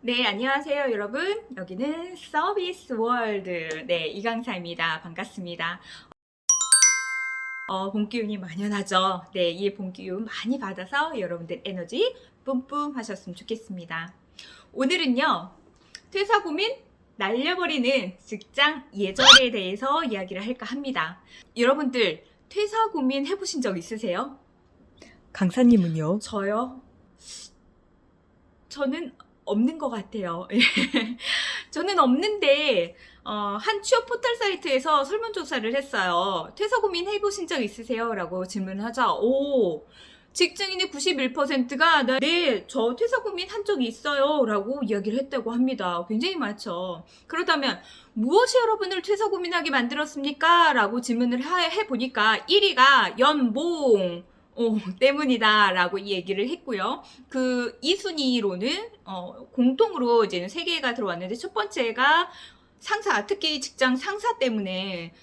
네, 안녕하세요, 여러분. 여기는 서비스 월드. 네, 이강사입니다. 반갑습니다. 본 기운이 만연하죠. 네, 이 본 기운 많이 받아서 여러분들 에너지 뿜뿜 하셨으면 좋겠습니다. 오늘은요, 퇴사 고민 날려버리는 직장 예절에 대해서 이야기를 할까 합니다. 여러분들, 퇴사 고민 해보신 적 있으세요? 강사님은요? 저요? 저는 없는 것 같아요. 저는 없는데 한 취업 포털 사이트에서 설문조사를 했어요. 퇴사 고민 해보신 적 있으세요? 라고 질문하자 오, 직장인의 91%가 네, 저 퇴사 고민 한 적이 있어요 라고 이야기를 했다고 합니다. 굉장히 많죠. 그렇다면 무엇이 여러분을 퇴사 고민하게 만들었습니까? 라고 질문을 해보니까 1위가 연봉 때문이다 라고 이 얘기를 했고요. 그 2순위로는 공통으로 이제 3개가 들어왔는데, 첫 번째가 상사, 특히 직장 상사 때문에,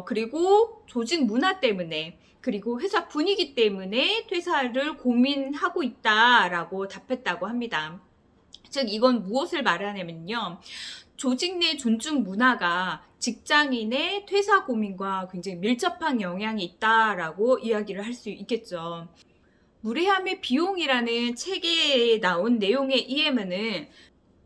그리고 조직 문화 때문에, 그리고 회사 분위기 때문에 퇴사를 고민하고 있다라고 답했다고 합니다. 즉 이건 무엇을 말하냐면요, 조직 내 존중 문화가 직장인의 퇴사 고민과 굉장히 밀접한 영향이 있다라고 이야기를 할 수 있겠죠. 무례함의 비용이라는 책에 나온 내용에 의하면은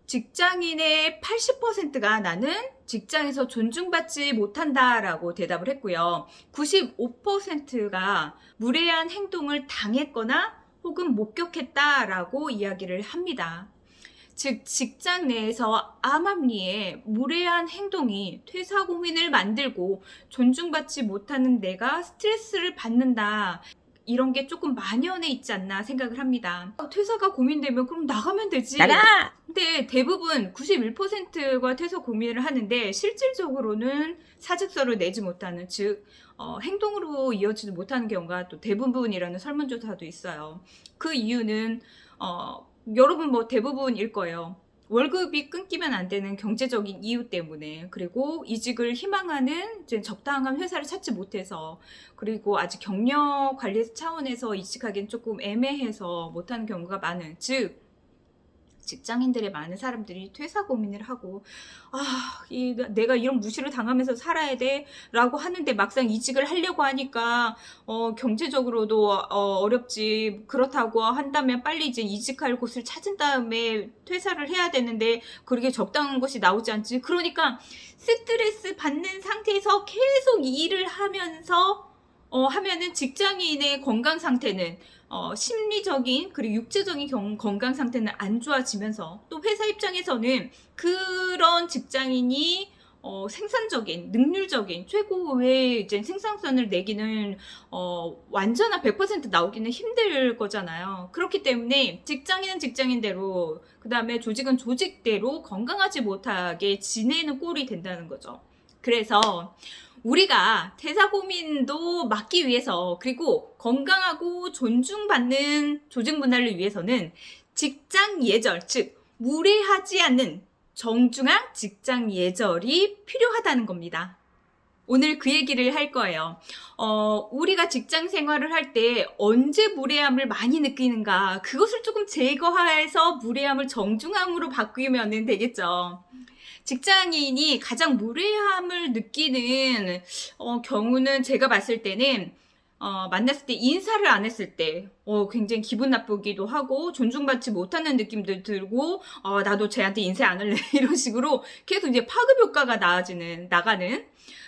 직장인의 80%가 나는 직장에서 존중받지 못한다라고 대답을 했고요. 95%가 무례한 행동을 당했거나 혹은 목격했다라고 이야기를 합니다. 즉 직장 내에서 암암리에 무례한 행동이 퇴사 고민을 만들고 존중받지 못하는 내가 스트레스를 받는다, 이런 게 조금 만연해 있지 않나 생각을 합니다. 퇴사가 고민되면 그럼 나가면 되지. 나가! 근데 대부분 91%가 퇴사 고민을 하는데 실질적으로는 사직서를 내지 못하는, 즉 행동으로 이어지지 못하는 경우가 또 대부분이라는 설문조사도 있어요. 그 이유는 여러분 뭐 대부분일 거예요. 월급이 끊기면 안 되는 경제적인 이유 때문에, 그리고 이직을 희망하는 이제 적당한 회사를 찾지 못해서, 그리고 아직 경력 관리 차원에서 이직하기는 조금 애매해서 못하는 경우가 많은, 즉 직장인들의 많은 사람들이 퇴사 고민을 하고, 내가 이런 무시를 당하면서 살아야 돼 라고 하는데 막상 이직을 하려고 하니까 경제적으로도 어렵지. 그렇다고 한다면 빨리 이제 이직할 곳을 찾은 다음에 퇴사를 해야 되는데 그렇게 적당한 것이 나오지 않지. 그러니까 스트레스 받는 상태에서 계속 일을 하면서 하면은 직장인의 건강 상태는 심리적인 그리고 육체적인 건강 상태는 안 좋아지면서, 또 회사 입장에서는 그런 직장인이 생산적인, 능률적인 최고의 이제 생산성을 내기는 완전한 100% 나오기는 힘들 거잖아요. 그렇기 때문에 직장인은 직장인대로, 그 다음에 조직은 조직대로 건강하지 못하게 지내는 꼴이 된다는 거죠. 그래서 우리가 퇴사 고민도 막기 위해서, 그리고 건강하고 존중받는 조직 문화를 위해서는 직장 예절, 즉 무례하지 않는 정중한 직장 예절이 필요하다는 겁니다. 오늘 그 얘기를 할 거예요. 우리가 직장 생활을 할 때 언제 무례함을 많이 느끼는가, 그것을 조금 제거해서 무례함을 정중함으로 바꾸면 되겠죠. 직장인이 가장 무례함을 느끼는 경우는 제가 봤을 때는 만났을 때 인사를 안 했을 때 굉장히 기분 나쁘기도 하고 존중받지 못하는 느낌도 들고, 나도 쟤한테 인사 안 할래 이런 식으로 계속 이제 파급 효과가 나가는.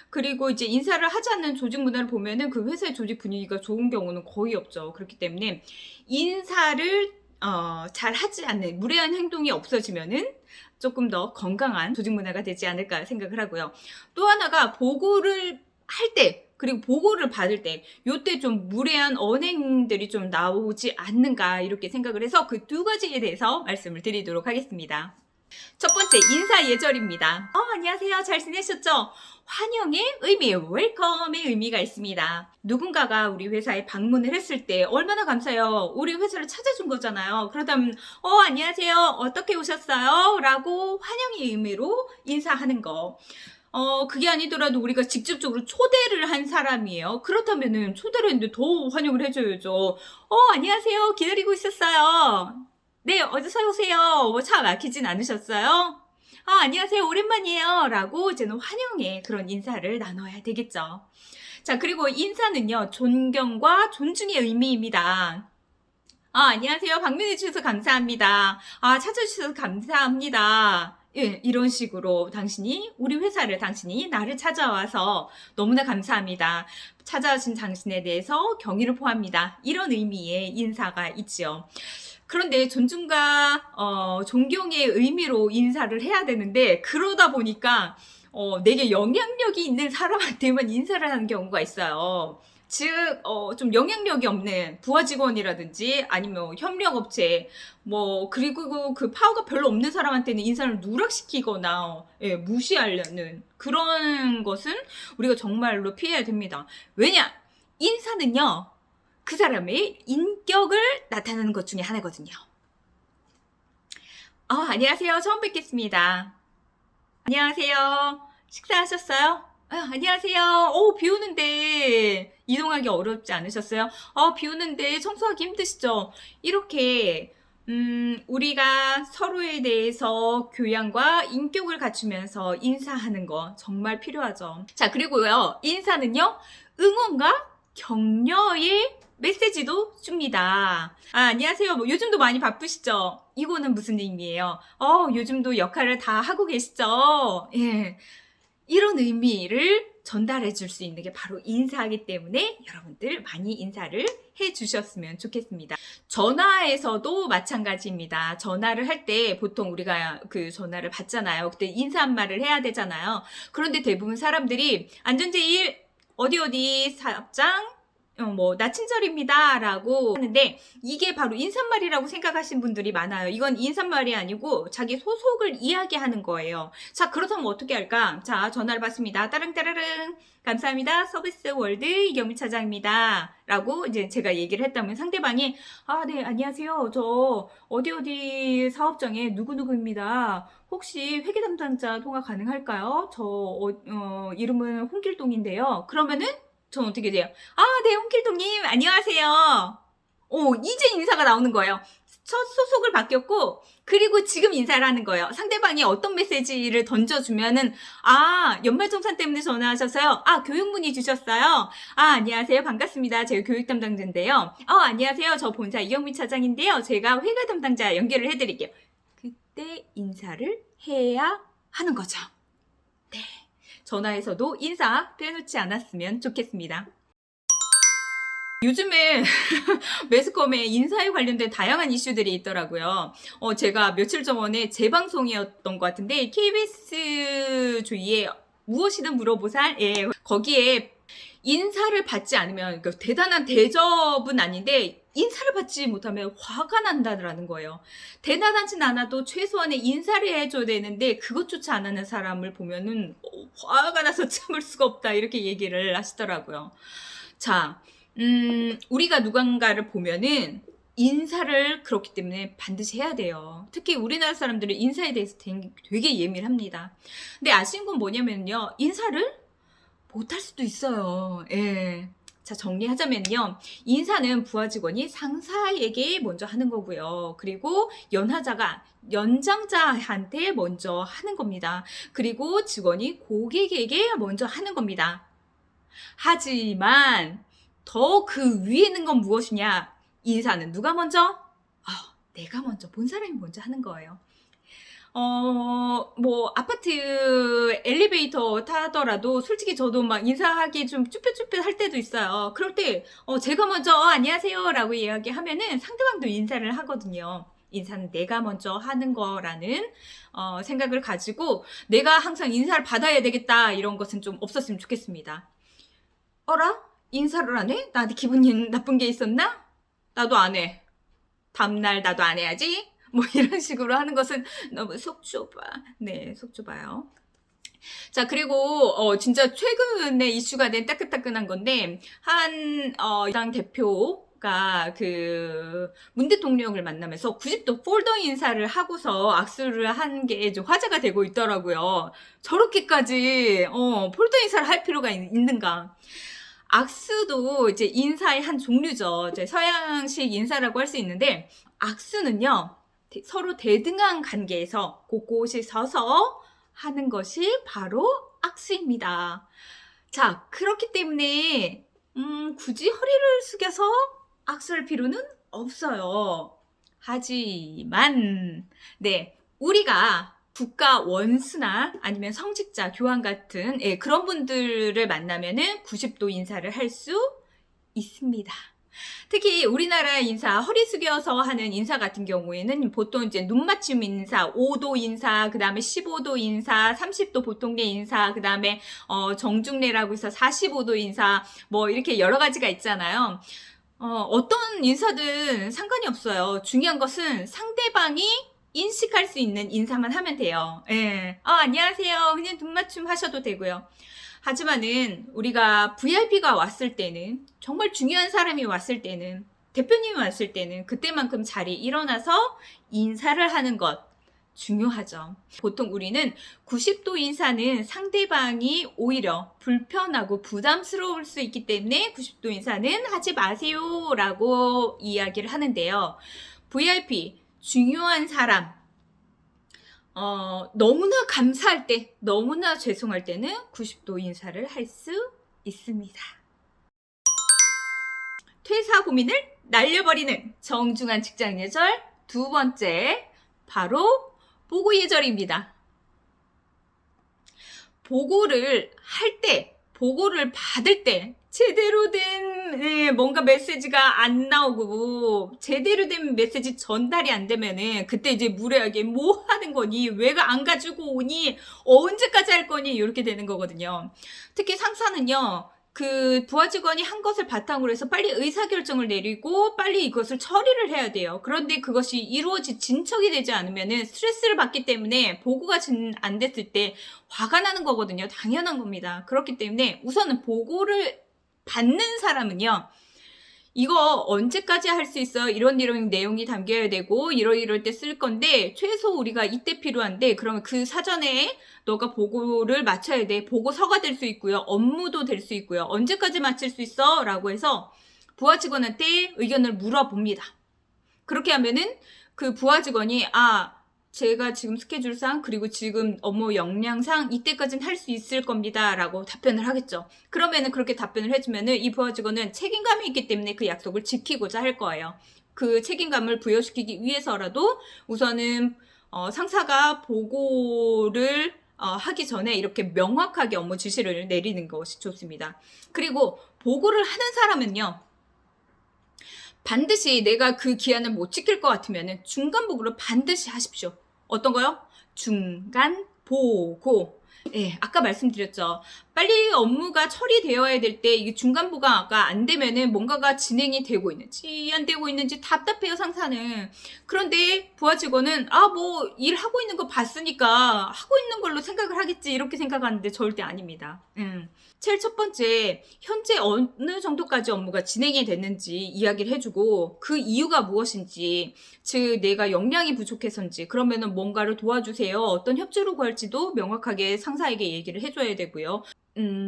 그리고 이제 인사를 하지 않는 조직 문화를 보면은 그 회사의 조직 분위기가 좋은 경우는 거의 없죠. 그렇기 때문에 인사를 잘 하지 않는 무례한 행동이 없어지면은 조금 더 건강한 조직 문화가 되지 않을까 생각을 하고요. 또 하나가 보고를 할 때, 그리고 보고를 받을 때, 요때 좀 무례한 언행들이 좀 나오지 않는가 이렇게 생각을 해서 그 두 가지에 대해서 말씀을 드리도록 하겠습니다. 첫 번째, 인사 예절입니다. 안녕하세요. 잘 지내셨죠? 환영의 의미, 웰컴의 의미가 있습니다. 누군가가 우리 회사에 방문을 했을 때 얼마나 감사해요. 우리 회사를 찾아준 거잖아요. 그러다면 안녕하세요. 어떻게 오셨어요? 라고 환영의 의미로 인사하는 거. 그게 아니더라도 우리가 직접적으로 초대를 한 사람이에요. 그렇다면은 초대를 했는데 더 환영을 해줘야죠. 안녕하세요. 기다리고 있었어요. 네, 어서 오세요. 뭐 차 막히진 않으셨어요? 안녕하세요. 오랜만이에요. 라고 이제는 환영의 그런 인사를 나눠야 되겠죠. 자, 그리고 인사는요, 존경과 존중의 의미입니다. 안녕하세요. 방문해 주셔서 감사합니다. 찾아주셔서 감사합니다. 예, 이런 식으로 당신이 나를 찾아와서 너무나 감사합니다. 찾아주신 당신에 대해서 경의를 표합니다. 이런 의미의 인사가 있지요. 그런데 존중과 존경의 의미로 인사를 해야 되는데 그러다 보니까 내게 영향력이 있는 사람한테만 인사를 하는 경우가 있어요. 즉, 좀 영향력이 없는 부하 직원이라든지 아니면 협력업체, 그리고 그 파워가 별로 없는 사람한테는 인사를 누락시키거나, 예, 무시하려는 그런 것은 우리가 정말로 피해야 됩니다. 왜냐? 인사는요, 그 사람의 인격을 나타내는 것 중에 하나거든요. 안녕하세요. 처음 뵙겠습니다. 안녕하세요. 식사하셨어요? 안녕하세요. 비 오는데 이동하기 어렵지 않으셨어요? 비 오는데 청소하기 힘드시죠? 이렇게 우리가 서로에 대해서 교양과 인격을 갖추면서 인사하는 거 정말 필요하죠. 자, 그리고요. 인사는요. 응원과 격려의 메시지도 줍니다. 안녕하세요. 요즘도 많이 바쁘시죠? 이거는 무슨 의미예요? 요즘도 역할을 다 하고 계시죠? 예. 이런 의미를 전달해 줄 수 있는 게 바로 인사이기 때문에 여러분들 많이 인사를 해 주셨으면 좋겠습니다. 전화에서도 마찬가지입니다. 전화를 할 때 보통 우리가 그 전화를 받잖아요. 그때 인사 한 말을 해야 되잖아요. 그런데 대부분 사람들이 안전제일 어디 사업장 나 친절입니다 라고 하는데 이게 바로 인사말이라고 생각하시는 분들이 많아요. 이건 인사말이 아니고 자기 소속을 이야기하는 거예요. 자, 그렇다면 어떻게 할까? 자, 전화를 받습니다. 따릉따르릉 감사합니다. 서비스 월드 이경미 차장입니다 라고 이제 제가 얘기를 했다면 상대방이 네, 안녕하세요. 저 어디 사업장의 누구누구입니다. 혹시 회계 담당자 통화 가능할까요? 저 이름은 홍길동인데요. 그러면은 전 어떻게 돼요? 네, 홍길동님, 안녕하세요. 이제 인사가 나오는 거예요. 첫 소속을 바뀌었고, 그리고 지금 인사를 하는 거예요. 상대방이 어떤 메시지를 던져주면은, 연말정산 때문에 전화하셔서요. 교육 문의 주셨어요. 안녕하세요. 반갑습니다. 제가 교육 담당자인데요. 안녕하세요. 저 본사 이경미 차장인데요. 제가 회계 담당자 연결을 해드릴게요. 그때 인사를 해야 하는 거죠. 네. 전화에서도 인사 빼놓지 않았으면 좋겠습니다. 요즘에 매스컴에 인사에 관련된 다양한 이슈들이 있더라고요. 제가 며칠 전에 재방송이었던 것 같은데 KBS 주위에 무엇이든 물어보살, 예, 거기에 인사를 받지 않으면 그러니까 대단한 대접은 아닌데 인사를 받지 못하면 화가 난다는 거예요. 대단하진 않아도 최소한의 인사를 해줘야 되는데 그것조차 안 하는 사람을 보면은 화가 나서 참을 수가 없다 이렇게 얘기를 하시더라고요. 자, 우리가 누군가를 보면은 인사를 그렇기 때문에 반드시 해야 돼요. 특히 우리나라 사람들은 인사에 대해서 되게 예민합니다. 근데 아쉬운 건 뭐냐면요. 인사를 못할 수도 있어요. 예. 자, 정리하자면요. 인사는 부하 직원이 상사에게 먼저 하는 거고요. 그리고 연하자가 연장자한테 먼저 하는 겁니다. 그리고 직원이 고객에게 먼저 하는 겁니다. 하지만 더 그 위에 있는 건 무엇이냐? 인사는 누가 먼저? 내가 먼저, 본 사람이 먼저 하는 거예요. 아파트 엘리베이터 타더라도 솔직히 저도 막 인사하기 좀 쭈뼛쭈뼛 할 때도 있어요. 그럴 때, 제가 먼저, 안녕하세요 라고 이야기하면은 상대방도 인사를 하거든요. 인사는 내가 먼저 하는 거라는, 생각을 가지고 내가 항상 인사를 받아야 되겠다 이런 것은 좀 없었으면 좋겠습니다. 어라? 인사를 안 해? 나한테 기분 나쁜 게 있었나? 나도 안 해. 다음날 나도 안 해야지. 이런 식으로 하는 것은 너무 속 좁아. 네, 속 좁아요. 자, 그리고, 진짜 최근에 이슈가 된 따끈따끈한 건데, 당 대표가 문 대통령을 만나면서 90도 폴더 인사를 하고서 악수를 한 게 좀 화제가 되고 있더라고요. 저렇게까지, 폴더 인사를 할 필요가 있는가. 악수도 이제 인사의 한 종류죠. 이제 서양식 인사라고 할 수 있는데, 악수는요, 서로 대등한 관계에서 곳곳이 서서 하는 것이 바로 악수입니다. 자, 그렇기 때문에 굳이 허리를 숙여서 악수할 필요는 없어요. 하지만 네, 우리가 국가 원수나 아니면 성직자, 교황 같은 그런 분들을 만나면은 90도 인사를 할 수 있습니다. 특히 우리나라 인사, 허리 숙여서 하는 인사 같은 경우에는 보통 이제 눈 맞춤 인사, 5도 인사, 그 다음에 15도 인사, 30도 보통례 인사, 그 다음에 정중례라고 해서 45도 인사, 뭐 이렇게 여러 가지가 있잖아요. 어떤 인사든 상관이 없어요. 중요한 것은 상대방이 인식할 수 있는 인사만 하면 돼요. 예. 안녕하세요. 그냥 눈 맞춤 하셔도 되고요. 하지만은 우리가 VIP가 왔을 때는, 정말 중요한 사람이 왔을 때는, 대표님이 왔을 때는 그때만큼 자리에 일어나서 인사를 하는 것 중요하죠. 보통 우리는 90도 인사는 상대방이 오히려 불편하고 부담스러울 수 있기 때문에 90도 인사는 하지 마세요 라고 이야기를 하는데요. VIP, 중요한 사람, 너무나 감사할 때, 너무나 죄송할 때는 90도 인사를 할 수 있습니다. 퇴사 고민을 날려버리는 정중한 직장 예절 두 번째, 바로 보고 예절입니다. 보고를 할 때, 보고를 받을 때 제대로 된 뭔가 메시지가 안 나오고 제대로 된 메시지 전달이 안 되면은 그때 이제 무례하게 뭐 하는 거니? 왜 안 가지고 오니? 언제까지 할 거니? 이렇게 되는 거거든요. 특히 상사는요. 그 부하 직원이 한 것을 바탕으로 해서 빨리 의사결정을 내리고 빨리 이것을 처리를 해야 돼요. 그런데 그것이 진척이 되지 않으면은 스트레스를 받기 때문에 보고가 안 됐을 때 화가 나는 거거든요. 당연한 겁니다. 그렇기 때문에 우선은 보고를 받는 사람은요. 이거 언제까지 할 수 있어? 이런 내용이 담겨야 되고 이럴 때 쓸 건데 최소 우리가 이때 필요한데 그러면 그 사전에 너가 보고를 마쳐야 돼. 보고서가 될 수 있고요. 업무도 될 수 있고요. 언제까지 마칠 수 있어? 라고 해서 부하 직원한테 의견을 물어봅니다. 그렇게 하면은 그 부하 직원이 제가 지금 스케줄상 그리고 지금 업무 역량상 이때까지는 할 수 있을 겁니다 라고 답변을 하겠죠. 그러면은 그렇게 답변을 해주면은 이 부하 직원은 책임감이 있기 때문에 그 약속을 지키고자 할 거예요. 그 책임감을 부여시키기 위해서라도 우선은 상사가 보고를 하기 전에 이렇게 명확하게 업무 지시를 내리는 것이 좋습니다. 그리고 보고를 하는 사람은요. 반드시 내가 그 기한을 못 지킬 것 같으면 중간 보고를 반드시 하십시오. 어떤 거요? 중간 보고. 예, 아까 말씀드렸죠. 빨리 업무가 처리되어야 될 때 이게 중간 보고가 안 되면은 뭔가가 진행이 되고 있는지 안 되고 있는지 답답해요, 상사는. 그런데 부하 직원은 뭐 일하고 있는 거 봤으니까 하고 있는 걸로 생각을 하겠지 이렇게 생각하는데 절대 아닙니다. 제일 첫 번째, 현재 어느 정도까지 업무가 진행이 됐는지 이야기를 해주고 그 이유가 무엇인지, 즉 내가 역량이 부족해서인지, 그러면은 뭔가를 도와주세요. 어떤 협조를 구할지도 명확하게 상사에게 얘기를 해줘야 되고요.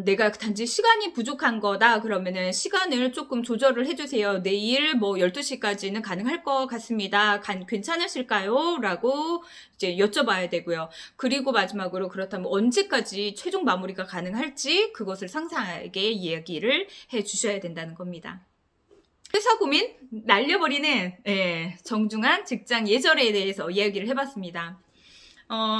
내가 단지 시간이 부족한 거다 그러면은 시간을 조금 조절을 해주세요. 내일 12시까지는 가능할 것 같습니다. 괜찮으실까요? 라고 이제 여쭤봐야 되고요. 그리고 마지막으로 그렇다면 언제까지 최종 마무리가 가능할지 그것을 상사에게 이야기를 해 주셔야 된다는 겁니다. 회사 고민 날려버리는 정중한 직장 예절에 대해서 이야기를 해봤습니다.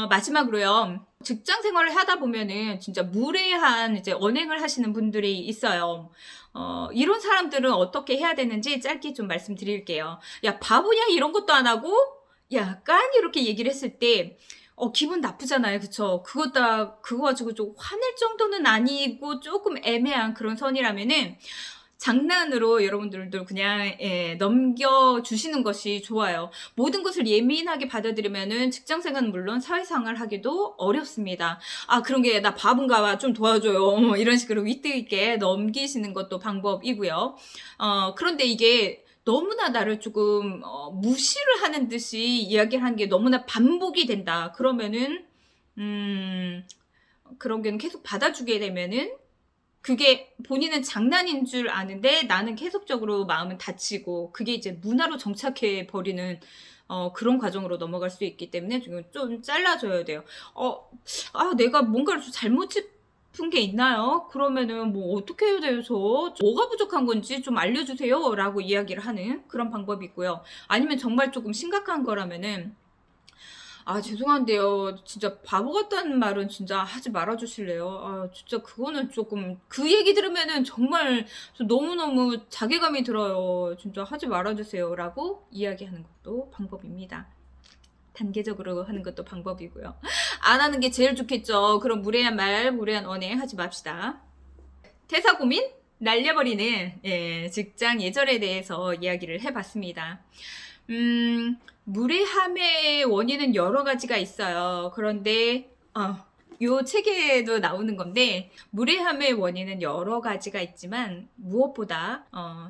마지막으로요. 직장 생활을 하다 보면은 진짜 무례한 이제 언행을 하시는 분들이 있어요. 이런 사람들은 어떻게 해야 되는지 짧게 좀 말씀드릴게요. 야, 바보냐? 이런 것도 안 하고? 약간 이렇게 얘기를 했을 때, 기분 나쁘잖아요. 그쵸? 그거 가지고 좀 화낼 정도는 아니고 조금 애매한 그런 선이라면은, 장난으로 여러분들도 그냥 넘겨주시는 것이 좋아요. 모든 것을 예민하게 받아들이면은 직장생활은 물론 사회생활 하기도 어렵습니다. 그런 게 나 바본가 봐 좀 도와줘요. 이런 식으로 위트 있게 넘기시는 것도 방법이고요. 그런데 이게 너무나 나를 조금 무시를 하는 듯이 이야기를 하는 게 너무나 반복이 된다. 그러면은 그런 게 계속 받아주게 되면은 그게 본인은 장난인 줄 아는데 나는 계속적으로 마음은 다치고 그게 이제 문화로 정착해 버리는 그런 과정으로 넘어갈 수 있기 때문에 좀 잘라줘야 돼요. 내가 뭔가를 좀 잘못 짚은 게 있나요? 그러면은 뭐 어떻게 해야 돼요? 뭐가 부족한 건지 좀 알려주세요 라고 이야기를 하는 그런 방법이 있고요. 아니면 정말 조금 심각한 거라면은 죄송한데요. 진짜 바보 같다는 말은 진짜 하지 말아 주실래요? 진짜 그거는 조금 그 얘기 들으면은 정말 저 너무너무 자괴감이 들어요. 진짜 하지 말아 주세요라고 이야기하는 것도 방법입니다. 단계적으로 하는 것도 방법이고요. 안 하는 게 제일 좋겠죠. 그럼 무례한 말, 무례한 언행 하지 맙시다. 퇴사 고민? 날려버리는 직장 예절에 대해서 이야기를 해봤습니다. 무례함의 원인은 여러 가지가 있어요. 그런데 요 책에도 나오는 건데 무례함의 원인은 여러 가지가 있지만 무엇보다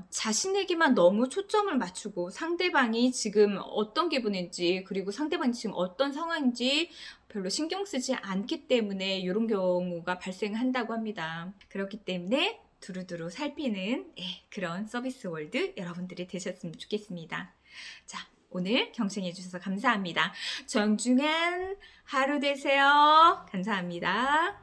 자신에게만 너무 초점을 맞추고 상대방이 지금 어떤 기분인지 그리고 상대방이 지금 어떤 상황인지 별로 신경 쓰지 않기 때문에 이런 경우가 발생한다고 합니다. 그렇기 때문에 두루두루 살피는 그런 서비스 월드 여러분들이 되셨으면 좋겠습니다. 자, 오늘 경청해 주셔서 감사합니다. 정중한 하루 되세요. 감사합니다.